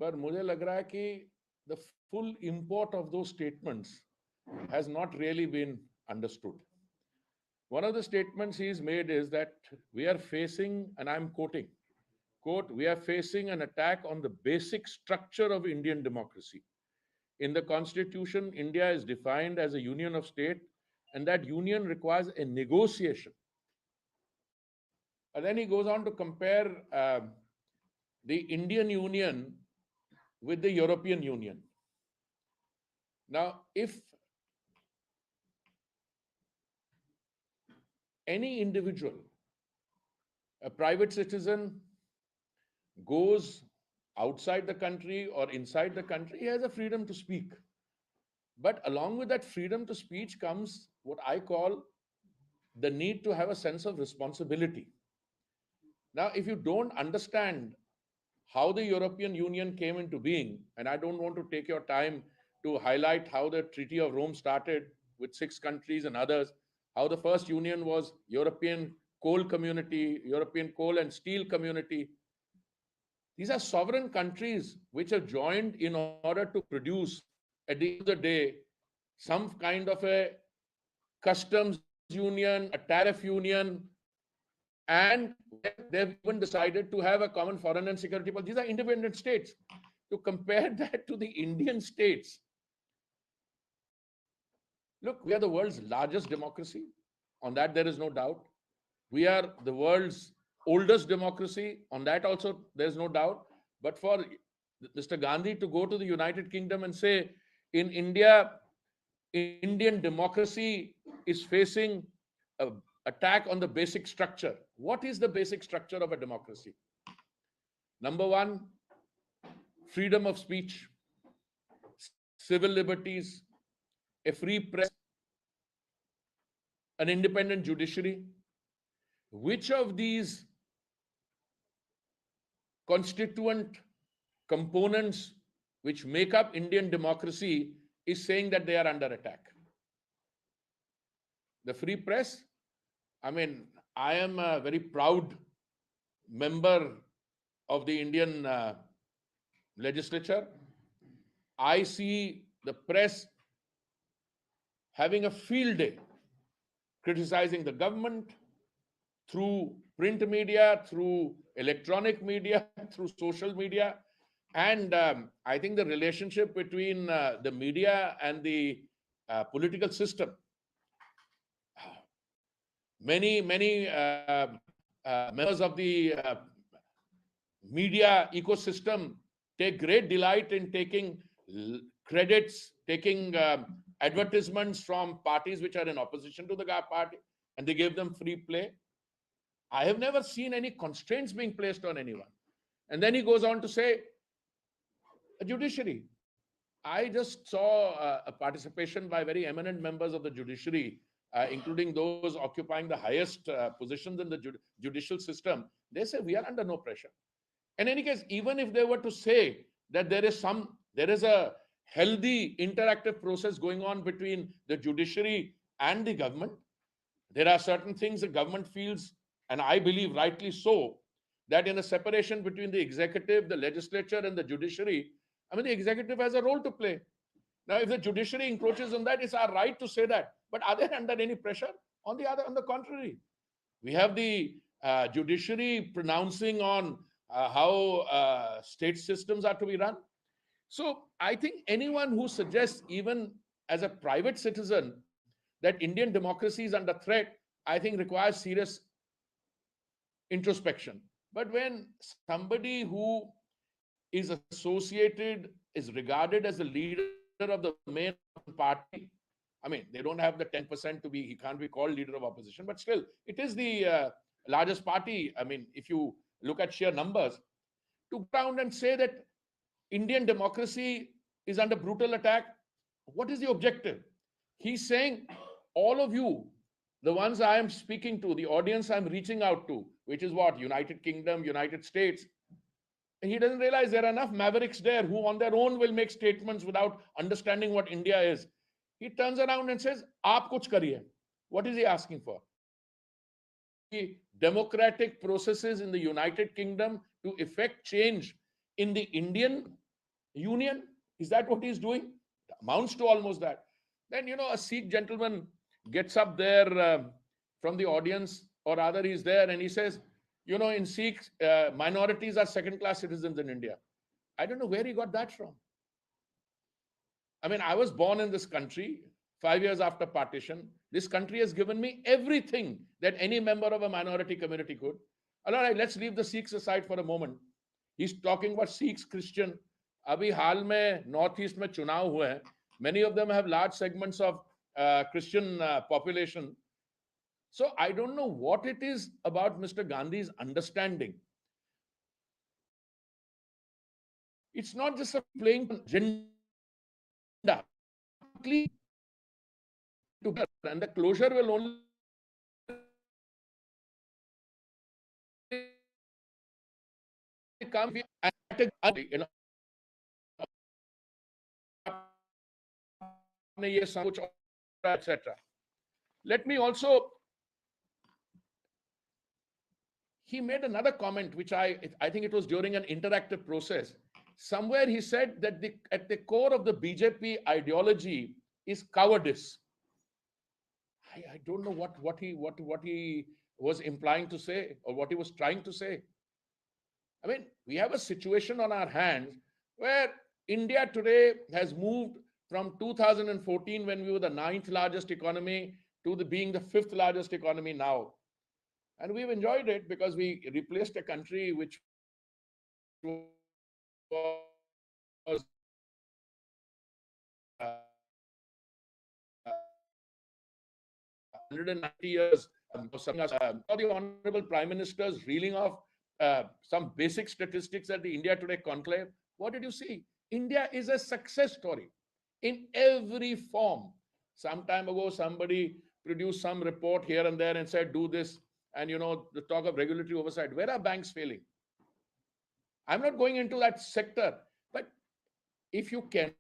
पर मुझे लग रहा है कि the full import of those statements has not really been understood. One of the statements he's made is that we are facing, and I'm quoting, quote, we are facing an attack on the basic structure of Indian democracy. In the constitution, India is defined as a union of state, and that union requires a negotiation. And then he goes on to compare the Indian Union with the European Union. Now, if any individual, a private citizen, goes outside the country or inside the country, he has a freedom to speak. But along with that freedom to speech comes what I call the need to have a sense of responsibility. Now, if you don't understand how the European Union came into being, and I don't want to take your time to highlight how the Treaty of Rome started with 6 countries and others, how the first union was European Coal Community, European Coal and Steel Community. These are sovereign countries which have joined in order to produce, at the end of the day, some kind of a customs union, a tariff union, and they've even decided to have a common foreign and security policy. These are independent states. To compare that to the Indian states, look, we are the world's largest democracy. On that, there is no doubt. We are the world's oldest democracy. On that, also, there's no doubt. But for Mr. Gandhi to go to the United Kingdom and say, in India, Indian democracy is facing an attack on the basic structure. What is the basic structure of a democracy? Number one, freedom of speech, civil liberties, a free press, an independent judiciary. Which of these constituent components which make up Indian democracy is saying that they are under attack? The free press, I mean, I am a very proud member of the Indian legislature. I see the press having a field day criticizing the government through print media, through electronic media, through social media. And I think the relationship between the media and the political system, many members of the media ecosystem take great delight in taking credits, taking advertisements from parties which are in opposition to the party, and they give them free play. I have never seen any constraints being placed on anyone. And then he goes on to say, a judiciary. I just saw a participation by very eminent members of the judiciary, including those occupying the highest positions in the judicial system. They say we are under no pressure. In any case, even if they were to say that there is a healthy interactive process going on between the judiciary and the government, there are certain things the government feels, and I believe rightly so, that in a separation between the executive, the legislature, and the judiciary, I mean, the executive has a role to play. Now, if the judiciary encroaches on that, it's our right to say that. But are they under any pressure? On the contrary, we have the judiciary pronouncing on how state systems are to be run. So I think anyone who suggests, even as a private citizen, that Indian democracy is under threat, I think requires serious introspection. But when somebody who is associated, is regarded as the leader of the main party, I mean, they don't have the 10% to be, he can't be called leader of opposition, but still, it is the largest party. I mean, if you look at sheer numbers, to go around and say that Indian democracy is under brutal attack, what is the objective? He's saying, all of you, the ones I am speaking to, the audience I'm reaching out to, which is what? United Kingdom, United States. He doesn't realize there are enough mavericks there who on their own will make statements without understanding what India is. He turns around and says, Aap kuch kariye. What is he asking for? The democratic processes in the United Kingdom to effect change in the Indian union. Is that what he's doing? Amounts to almost that. Then, a Sikh gentleman gets up there from the audience, or rather, he's there and he says, in Sikhs, minorities are second class citizens in India. I don't know where he got that from. I mean, I was born in this country 5 years after partition. This country has given me everything that any member of a minority community could. All right, let's leave the Sikhs aside for a moment. He's talking about Sikhs, Christian. अभी हाल में north east में चुनाव हुए हैं. Many of them have large segments of Christian population. So I don't know what it is about Mr. Gandhi's understanding. It's not just a playing agenda. And the closure will only come at etc. Let me also. He made another comment, which I think it was during an interactive process. Somewhere he said that at the core of the BJP ideology is cowardice. I don't know what he was implying to say, or what he was trying to say. I mean, we have a situation on our hands where India today has moved from 2014, when we were the 9th largest economy, to being the 5th largest economy now. And we've enjoyed it because we replaced a country which was 190 years. The Honorable Prime Minister's reeling off some basic statistics at the India Today conclave. What did you see? India is a success story in every form. Some time ago, somebody produced some report here and there and said, do this. And, the talk of regulatory oversight. Where are banks failing? I'm not going into that sector. But if you cannot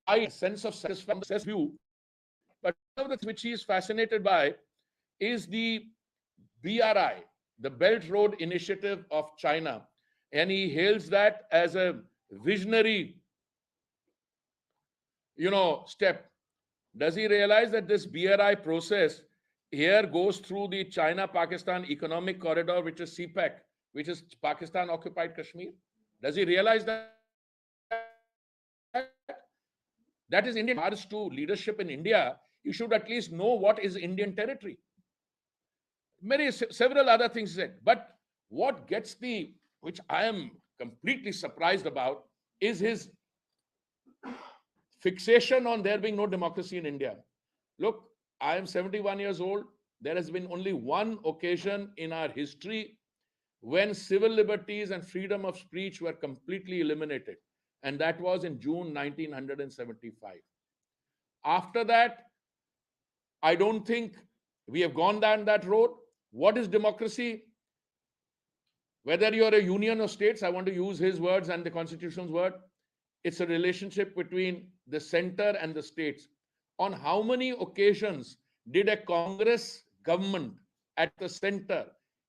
a sense of satisfaction view, but one of the which he is fascinated by is the BRI, the Belt Road Initiative of China. And he hails that as a visionary, step. Does he realize that this BRI process here goes through the China-Pakistan Economic Corridor, which is CPEC, which is Pakistan-occupied Kashmir? Does he realize that? That is Indian. As to leadership in India, you should at least know what is Indian territory. Several other things said. But what gets which I am completely surprised about, is his fixation on there being no democracy in India. Look, I am 71 years old. There has been only one occasion in our history when civil liberties and freedom of speech were completely eliminated. And that was in June 1975. After that, I don't think we have gone down that road. What is democracy? Whether you're a union or states, I want to use his words and the Constitution's word. It's a relationship between the center and the states. On how many occasions did a Congress government at the center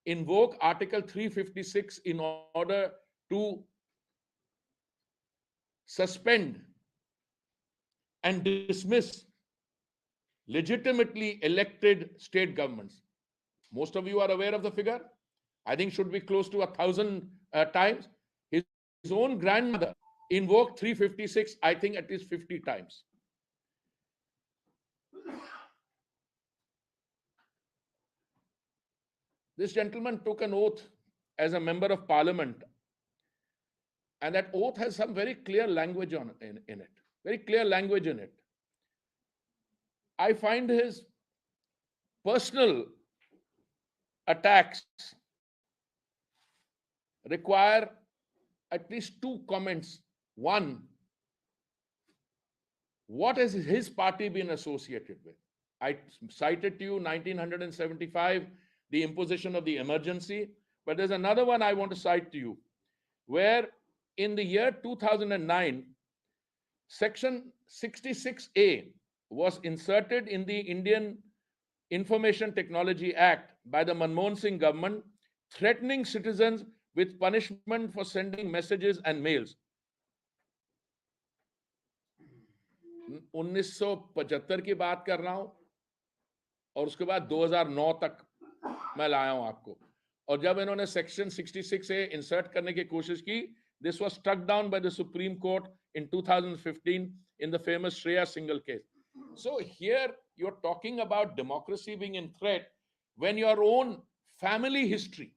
invoke Article 356 in order to suspend and dismiss legitimately elected state governments? Most of you are aware of the figure. I think should be close to 1,000 times. His own grandmother invoked 356, I think at least 50 times. This gentleman took an oath as a member of parliament, and that oath has some very clear language in it. Very clear language in it. I find his personal attacks require at least two comments. One, what has his party been associated with? I cited to you 1975, the imposition of the emergency, but there's another one I want to cite to you, where in the year 2009, Section 66A was inserted in the Indian Information Technology Act by the Manmohan Singh government, threatening citizens with punishment for sending messages and mails. 1975 की बात कर रहा हूं और उसके बाद 2009 तक मैं लाया हूं आपको. और जब इन्होंने सेक्शन 66 ए इंसर्ट करने की कोशिश की, this was struck down by the Supreme Court in 2015 in the famous Shreya Singhal case. So here you're talking about democracy being in threat when your own family history,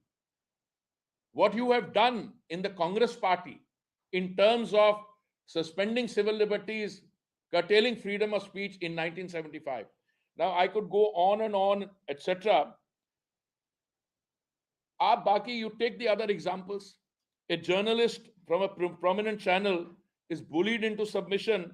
what you have done in the Congress party in terms of suspending civil liberties, curtailing freedom of speech in 1975. Now I could go on, etc. Baki, you take the other examples. A journalist from a prominent channel is bullied into submission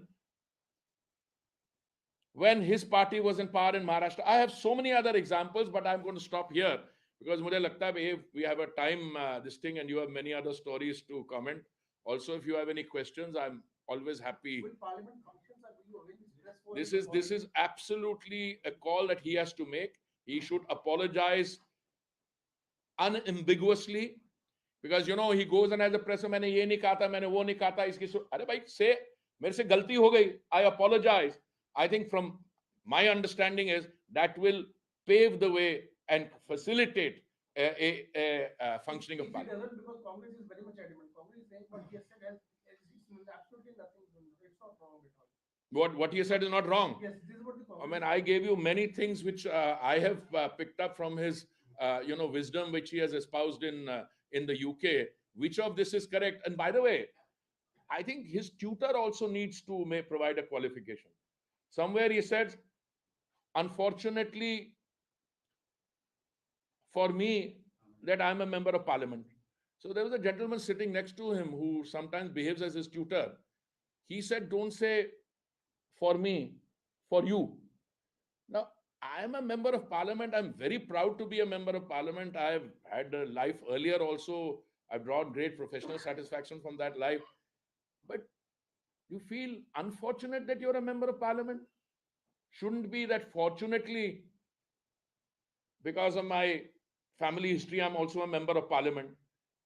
when his party was in power in Maharashtra. I have so many other examples, but I'm going to stop here because mujhe lagta hai we have a time this thing, and you have many other stories to comment. Also, if you have any questions, I'm always happy. With parliament functions, are you arrange dress for This is absolutely a call that he has to make. He should apologize unambiguously, because he goes and has a press, मैंने ये नहीं कहा था, मैंने वो नहीं कहा था, इसकी अरे भाई, say मेरे से गलती हो गई, I apologize. I think from my understanding is that will pave the way and facilitate a functioning of parliament. It doesn't, because Congress is very much adamant. Congress is saying what he has said has absolutely nothing. It's not wrong at all. What he said is not wrong. Yes, this is what the Congress. I mean, I gave you many things which I have picked up from his wisdom which he has espoused in the UK. Which of this is correct? And by the way, I think his tutor also needs to provide a qualification. Somewhere he said, unfortunately for me, that I'm a member of parliament. So there was a gentleman sitting next to him who sometimes behaves as his tutor. He said, don't say for me, for you. Now, I am a member of parliament. I'm very proud to be a member of parliament. I've had a life earlier also. I brought great professional satisfaction from that life. But you feel unfortunate that you're a member of parliament? Shouldn't be that fortunately, because of my family history, I'm also a member of parliament.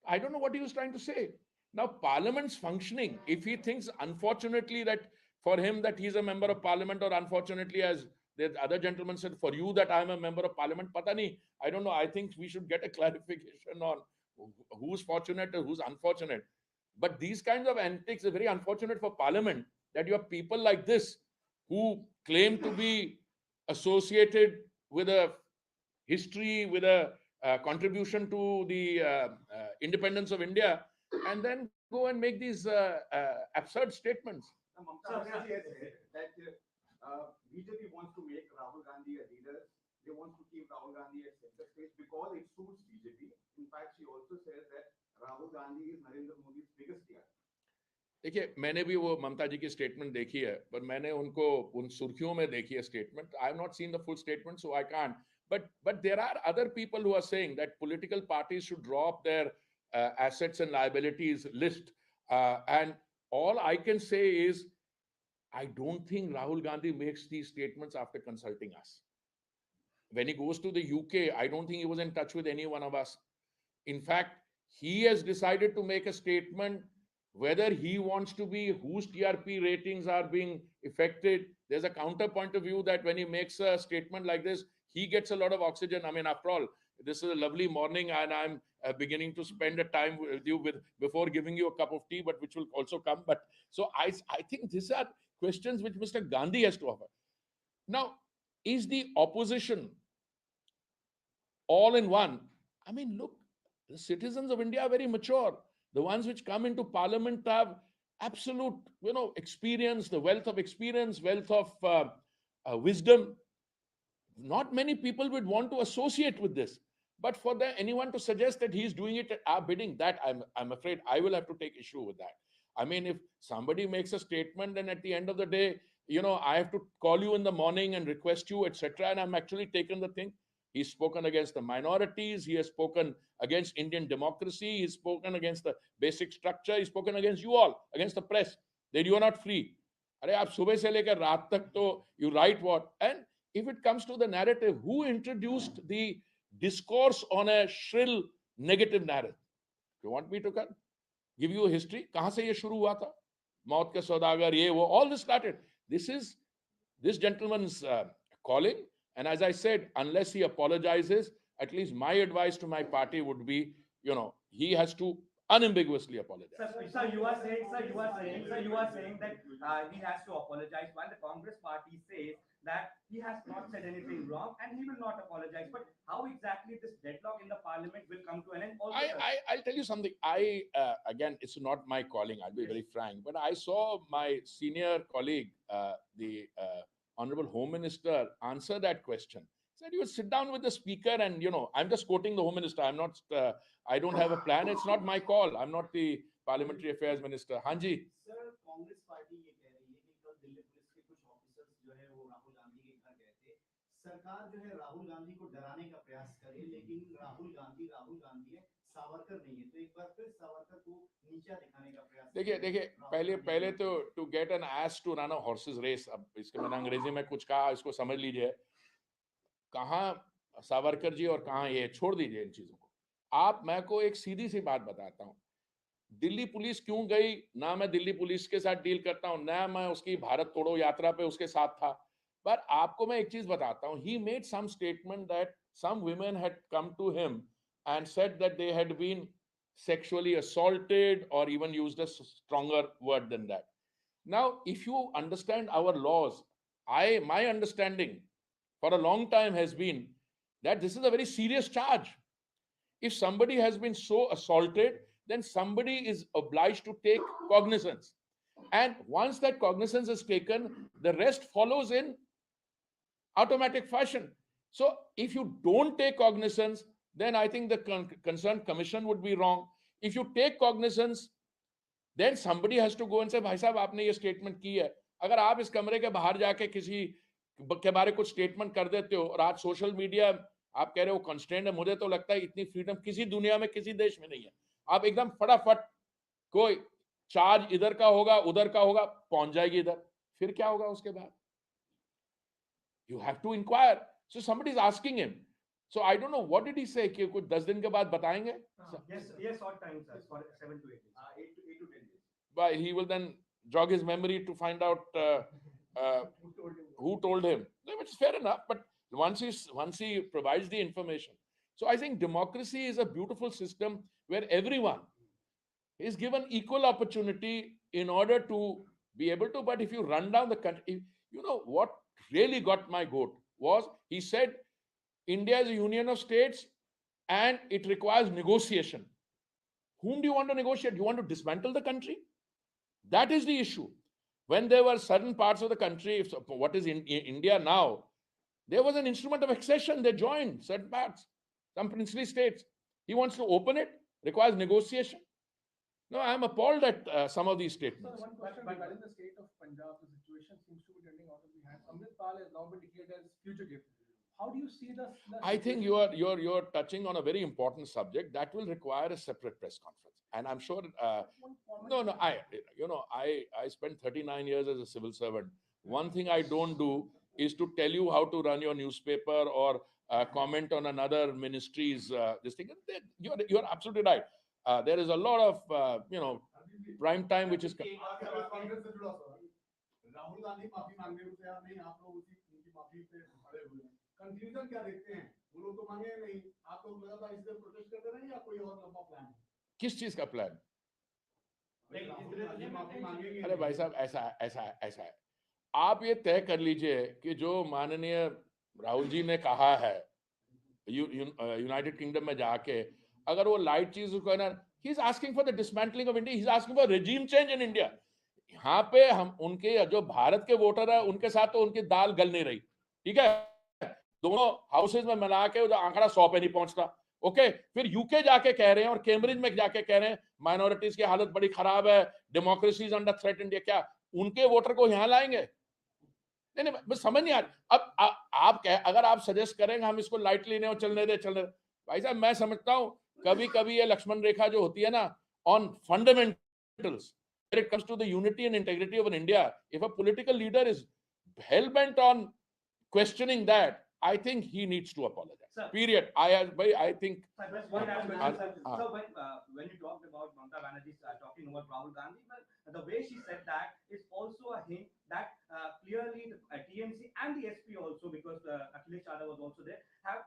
I don't know what he was trying to say. Now, parliament's functioning. If he thinks, unfortunately, that for him that he's a member of parliament, or unfortunately, as the other gentleman said, for you that I'm a member of parliament, pata nahi. I don't know. I think we should get a clarification on who's fortunate or who's unfortunate. But these kinds of antics are very unfortunate for parliament, that you have people like this who claim to be associated with a history, with a contribution to the independence of India, and then go and make these absurd statements. Mamta Banerjee has said that BJP wants to make Rahul Gandhi a leader. They want to keep Rahul Gandhi at center stage because it suits BJP. In fact, she also says that Rahul Gandhi is Narendra Modi's biggest TR. देखिए, मैंने भी वो ममता जी की statement देखी है, पर मैंने उनको उन सुर्खियों में देखी है statement. I have not seen the full statement, so I can't. But there are other people who are saying that political parties should draw up their assets and liabilities list. And all I can say is, I don't think Rahul Gandhi makes these statements after consulting us. When he goes to the UK, I don't think he was in touch with any one of us. In fact, he has decided to make a statement whether he wants to be, whose TRP ratings are being affected. There's a counterpoint of view that when he makes a statement like this, he gets a lot of oxygen. I mean, after all, this is a lovely morning, and I'm beginning to spend a time with you before giving you a cup of tea, but which will also come. But so I think these are questions which Mr. Gandhi has to offer. Now, is the opposition all in one? I mean, look, the citizens of India are very mature. The ones which come into parliament have absolute, experience, the wealth of experience, wealth of wisdom. Not many people would want to associate with this. But for anyone to suggest that he's doing it at our bidding, that I'm afraid I will have to take issue with that. I mean, if somebody makes a statement and at the end of the day, I have to call you in the morning and request you, etc., and I'm actually taken the thing. He's spoken against the minorities. He has spoken against Indian democracy. He's spoken against the basic structure. He's spoken against you all, against the press, that you are not free. अरे आप सुबह से लेकर रात तक तो you write what, and if it comes to the narrative, who introduced the discourse on a shrill negative narrative? You want me to give you a history? कहां से ये शुरू हुआ था? मौत के सौदागर, ये वो, all this started. This is this gentleman's calling, and as I said, unless he apologizes, at least my advice to my party would be, he has to unambiguously apologize. Sir, you are saying that he has to apologize, while the Congress party says that he has not said anything wrong and he will not apologize. But how exactly this deadlock in the parliament will come to an end? Also, I'll tell you something. Again, it's not my calling. I'll be very frank, but I saw my senior colleague, the Honorable Home Minister, answer that question. Said you would sit down with the speaker, and I'm just quoting the Home Minister. I'm not. I don't have a plan. It's not my call. I'm not the Parliamentary Affairs Minister. Hanji. Sir Congress party ये कह रही है कि कल Delhi police के कुछ officers जो है वो राहुल गांधी के घर गए थे। सरकार जो है राहुल गांधी को डराने का प्रयास करे, लेकिन राहुल गांधी है, सावरकर नहीं है। तो एक बार फिर सावरकर को नीचा दिखाने का प्रयास। देखिए पहले तो to get an ass to run a horses race, अब इसके मैंने अंग्रेजी में कुछ कहा, इसको समझ लीजिए। कहाँ सावरकर जी और कहाँ ये, छोड़ दीजिए इन चीजों को। मैं को एक सीधी सी बात बताता हूँ, दिल्ली पुलिस क्यों गई ना, मैं दिल्ली पुलिस के साथ डील करता हूँ ना, मैं उसकी भारत तोड़ो यात्रा पे उसके साथ था। पर आपको मैं एक चीज बताता हूँ, he made some statement that some women had come to him and said that they had been sexually assaulted or even used a stronger word than that. Now, if you understand our laws, my understanding for a long time has been that this is a very serious charge. If somebody has been so assaulted, then somebody is obliged to take cognizance. And once that cognizance is taken, the rest follows in automatic fashion. So if you don't take cognizance, then I think the concerned commission would be wrong. If you take cognizance, then somebody has to go and say, भाई साहब आपने ये statement की है। अगर आप इस कमरे के बाहर जाके किसी के बारे कुछ स्टेटमेंट कर देते हो और आज सोशल मीडिया आप कह रहे हो कंस्ट्रेंट है, मुझे तो लगता है इतनी फ्रीडम किसी दुनिया में किसी देश में नहीं है। आप एकदम फटाफट कोई चार्ज इधर का होगा उधर का होगा, पहुंच जाएगी इधर, फिर क्या होगा उसके बाद? You have to inquire. So somebody is asking him. So I don't know, what did he say? कि कुछ 10 दिन के बाद बताएंगे? Yes, short time, sir, for 7 to 8 days. 8 to 10 days. But he will then jog his memory to find out who told him. Which is fair enough, but once he provides the information. So I think democracy is a beautiful system where everyone is given equal opportunity in order to be able to. But if you run down the country, what really got my goat was, he said India is a union of states and it requires negotiation. Whom do you want to negotiate? You want to dismantle the country? That is the issue. When there were certain parts of the country, what is in India now, there was an instrument of accession. They joined certain parts, some princely states. He wants to open it, requires negotiation. No, I am appalled at some of these statements. Sir, one question regarding the state of Punjab. The situation seems to be turning out of the hand. Amritpal has now been declared as fugitive. How do you see the I think you're touching on a very important subject that will require a separate press conference. And I'm sure I spent 39 years as a civil servant. One thing I don't do is to tell you how to run your newspaper or comment on another ministry's this thing. You're absolutely right. There is a lot of prime time which is Rahul Gandhi माफी मांगने को तैयार नहीं, आप लोग उनकी माफी पे अड़े हुए हैं। कंफ्यूजन क्या देखते हैं? वो लोग तो मांगे नहीं, आप लोग लगातार इसलिए प्रोटेस्ट करते रहेंगे या कोई और लंबा प्लान है? किस चीज का प्लान? माफी मांगेंगे? अरे भाई साहब, ऐसा है, आप ये तय कर लीजिए कि जो माननीय राहुल जी ने कहा है यूनाइटेड किंगडम में जाके, अगर वो लाइट चीज उसको ना, he is asking for the dismantling of India, he is asking for regime change in India. यहाँ पे हम उनके जो भारत के वोटर है उनके साथ तो उनकी दाल गल नहीं रही, ठीक है? दोनों हाउसेज में मिला के जो आंकड़ा 100 पे नहीं पहुंचता, ओके? फिर यूके जाके कह रहे हैं और कैम्ब्रिज में जाके कह रहे हैं माइनॉरिटीज की हालत बड़ी खराब है, democracy is under threat India. क्या उनके वोटर को यहाँ लाएंगे? नहीं, बस समझ नहीं आ रही। अब आप अगर आप सजेस्ट करेंगे हम इसको लाइटली नहीं, चलने दे, भाई साहब मैं समझता हूँ कभी कभी ये लक्ष्मण रेखा जो होती है ना, on fundamentals, it comes to the unity and integrity of an India, if a political leader is hell bent on questioning that, I think he needs to apologize. Sir. Period. I think. Sir, just one last question, sir. uh, So when you talked about Mamata Banerjee talking about Rahul Gandhi, well, the way she said that is also a hint that clearly the TMC and the SP also, because Akhilesh Yadav was also there, have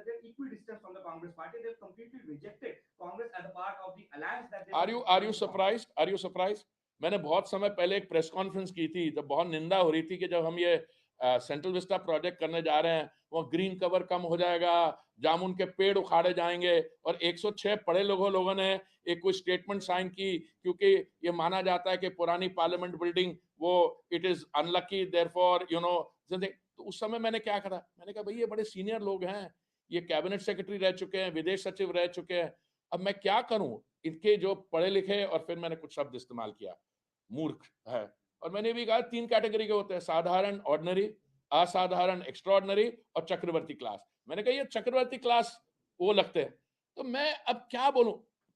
their equidistant from the Congress party. They've completely rejected Congress as a part of the alliance that they. Are you surprised? Are you surprised? मैंने बहुत समय पहले एक press conference की थी, तो बहुत निंदा हो रही थी कि जब हम ये सेंट्रल विस्टा प्रोजेक्ट करने जा रहे हैं, वो ग्रीन कवर कम हो जाएगा, जामुन के पेड़ उखाड़े जाएंगे, और 106 पढ़े लोगों ने एक कोई स्टेटमेंट साइन की, क्योंकि ये माना जाता है कि पुरानी पार्लियामेंट बिल्डिंग वो it is unlucky, therefore you know. तो उस समय मैंने क्या करा, मैंने कहा भाई ये बड़े सीनियर लोग हैं, ये कैबिनेट सेक्रेटरी रह चुके हैं, विदेश सचिव रह चुके हैं, अब मैं क्या करूं, इनके जो पढ़े लिखे, और फिर मैंने कुछ शब्द इस्तेमाल किया, मूर्ख है, और मैंने भी कहा 3 कैटेगरी के होते हैं, साधारण ऑर्डिनरी, असाधारण एक्स्ट्राऑर्डिनरी, और चक्रवर्ती क्लास। मैंने कहा ये चक्रवर्ती क्लास वो लगते हैं। तो मैं अब क्या बोलूं,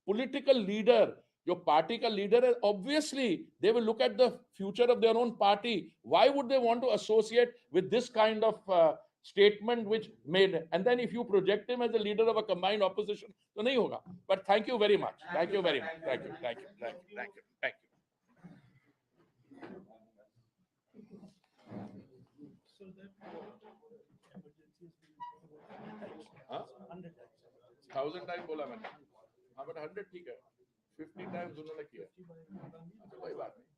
पॉलिटिकल लीडर, जो पार्टी का लीडर है, obviously they will look at the future of their own party, why would they want to associate with this kind of statement which made, and then if you project him as a leader of a combined opposition, तो नहीं होगा। But thank you very much, thank you very much, thank you, thank you, thank you, thank you, thank you. So that emergency has been हाँ? 1000 time बोला मैंने, हाँ, but 100 ठीक है, 50 times उन्होंने किया, अच्छा कोई बात नहीं।